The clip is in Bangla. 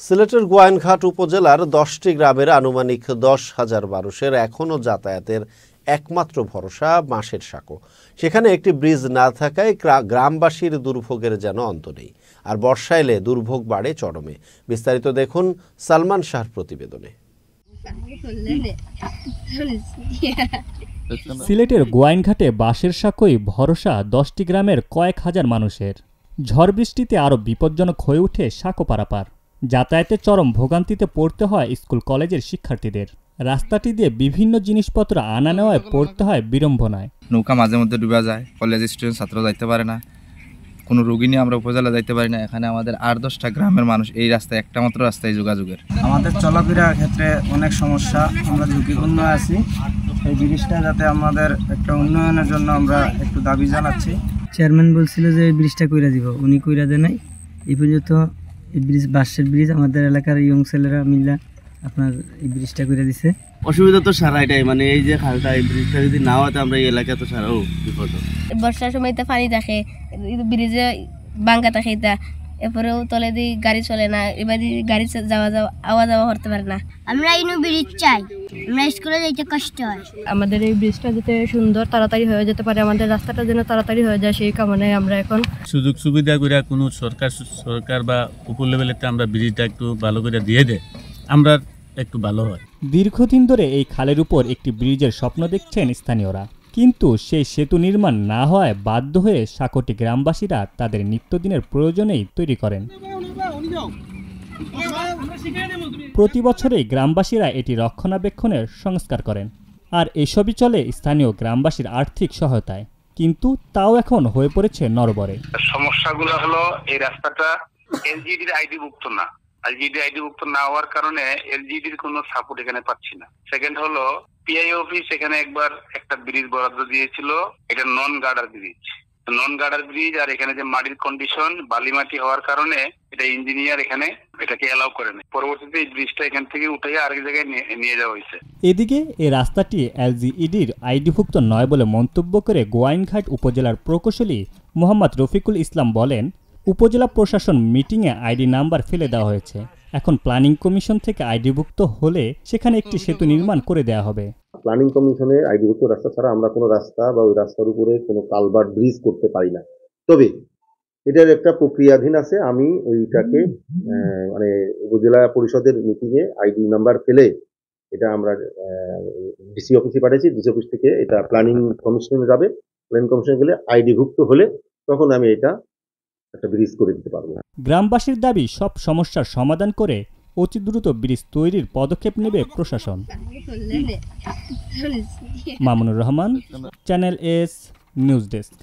সিলেটের গোয়াইনঘাট উপজেলার ১০টি গ্রামের আনুমানিক ১০,০০০ মানুষের এখনও যাতায়াতের একমাত্র ভরসা বাঁশের সাঁকো। সেখানে একটি ব্রিজ না থাকায় গ্রামবাসীর দুর্ভোগের যেন অন্ত নেই। আর বর্ষা এলে দুর্ভোগ বাড়ে চরমে। বিস্তারিত দেখুন সালমান শাহর প্রতিবেদনে। সিলেটের গোয়াইনঘাটে বাঁশের সাঁকোই ভরসা ১০টি গ্রামের কয়েক হাজার মানুষের। ঝড় বৃষ্টিতে আরও বিপজ্জনক হয়ে ওঠে সাঁকো পারাপার। যাতায়াতে চরম ভোগান্তিতে পড়তে হয় স্কুল কলেজের শিক্ষার্থীদের। রাস্তাটি দিয়ে বিভিন্ন জিনিসপত্র আনা নেওয়ায় পড়তে হয় বিড়ম্বনায়। নৌকা মাঝে মধ্যে ডুবে যায়, কলেজ স্টুডেন্ট ছাত্র যাইতে পারে না, কোনো রোগী নিয়ে আমরা উপজেলা যাইতে পারি না। এখানে আমাদের ৮-১০টা গ্রামের মানুষ এই রাস্তায় একটা মাত্র রাস্তায় যোগাযোগের। আমাদের চলাফেরার ক্ষেত্রে অনেক সমস্যা, আমরা ঝুঁকিপূর্ণ আছি। এই ব্রিজটা যাতে আমাদের একটা উন্নয়নের জন্য আমরা একটু দাবি জানাচ্ছি। চেয়ারম্যান বলছিল যে এই ব্রিজটা কইরা দিব, উনি কইরা দেয় নাই। এই পর্যন্ত এই ব্রিজ, বাঁশের ব্রিজ, আমাদের এলাকার ইয়ং ছেলেরা মিলে আপনার এই ব্রিজটা কইরা দিছে। অসুবিধা তো সারা এটাই, মানে এই যে খালটা, এই ব্রিজটা যদি না হতো আমরা এই এলাকা তো সারাও বিপদ। বর্ষার সময় তো পানি থাকে, ব্রিজে বাঙ্গা থাকে, এরপরেও তলে দিয়ে গাড়ি চলে না, এবার গাড়ি আওয়া যাওয়া করতে পারে না। আমরা এই ব্রিজ চাই, আমরা স্কুলে যাইতে কষ্ট হয়। আমাদের এই ব্রিজটা যাতে সুন্দর তাড়াতাড়ি হয়ে যেতে পারে, আমাদের রাস্তাটা যেন তাড়াতাড়ি হয়ে যায়, সেই কামনায় আমরা এখন সুযোগ সুবিধা করে কোনো সরকার বা উপর লেভেলেতে আমরা ব্রিজটা একটু ভালো করে দিয়ে দেয়, আমরা একটু ভালো হয়। দীর্ঘদিন ধরে এই খালের উপর একটি ব্রিজের স্বপ্ন দেখছেন স্থানীয়রা, কিন্তু সেই সেতু নির্মাণ না হওয়ায় বাধ্য হয়ে সাঁকোটি গ্রামবাসীরা তাদের নিত্যদিনের প্রয়োজনেই তৈরি করেন। প্রতি বছরেই গ্রামবাসীরা এটি রক্ষণাবেক্ষণের সংস্কার করেন, আর এসবই চলে স্থানীয় গ্রামবাসীর আর্থিক সহায়তায়। কিন্তু তাও এখন হয়ে পড়েছে নড়বড়ে। সমস্যাগুলো হলো এই রাস্তাটা এলজিডির আইডি ভুক্ত না। এলজিডি আইডি ভুক্ত না হওয়ার কারণে এলজিডির কোনো সাপোর্ট এখানে পাচ্ছি না। সেকেন্ড হলো পিআই অফিস এখানে একবার একটা ব্রিজ বরাদ্দ দিয়েছিল, এটা নন গার্ডার ব্রিজ। নন গার্ডার ব্রিজ আর এখানে যে মাটির কন্ডিশন বালি মাটি হওয়ার কারণে এটা ইঞ্জিনিয়ার এখানে এটাকে অ্যালাউ করে না। পরবর্তীতে এই ব্রিজটা এখান থেকে উঠে আরেক জায়গায় নিয়ে যাওয়া হয়েছে। এদিকে এই রাস্তাটি এলজিইডির আইডিভুক্ত নয় বলে মন্তব্য করে গোয়াইনঘাট উপজেলার প্রকৌশলী মোহাম্মদ রফিকুল ইসলাম বলেন, উপজেলা প্রশাসন মিটিংয়ে আইডি নাম্বার ফেলে দেওয়া হয়েছে। এখন প্ল্যানিং কমিশন থেকে আইডিভুক্ত হলে সেখানে একটি সেতু নির্মাণ করে দেওয়া হবে। প্ল্যানিং কমিশনের আইডিভুক্ত রাস্তা ছাড়া আমরা কোনো রাস্তা বা ওই রাস্তার উপরে কোনো কালভার্ট ব্রিজ করতে পারি না। তবে এটার একটা প্রক্রিয়াধীন আছে। আমি ওইটাকে মানে উপজেলা পরিষদের মিটিংয়ে আইডি নাম্বার ফেলে এটা আমরা ডিসি অফিসে পাঠিয়েছি। ডিসি অফিস থেকে এটা প্ল্যানিং কমিশনে যাবে। প্ল্যানিং কমিশনে গেলে আইডিভুক্ত হলে তখন আমি এটা একটা ব্রিজ করে দিতে পারবো। গ্রামবাসীর দাবি, সব সমস্যার সমাধান করে অতি দ্রুত ব্রিজ তৈরির পদক্ষেপ নেবে প্রশাসন। Mamunur Rahman, channel S news desk.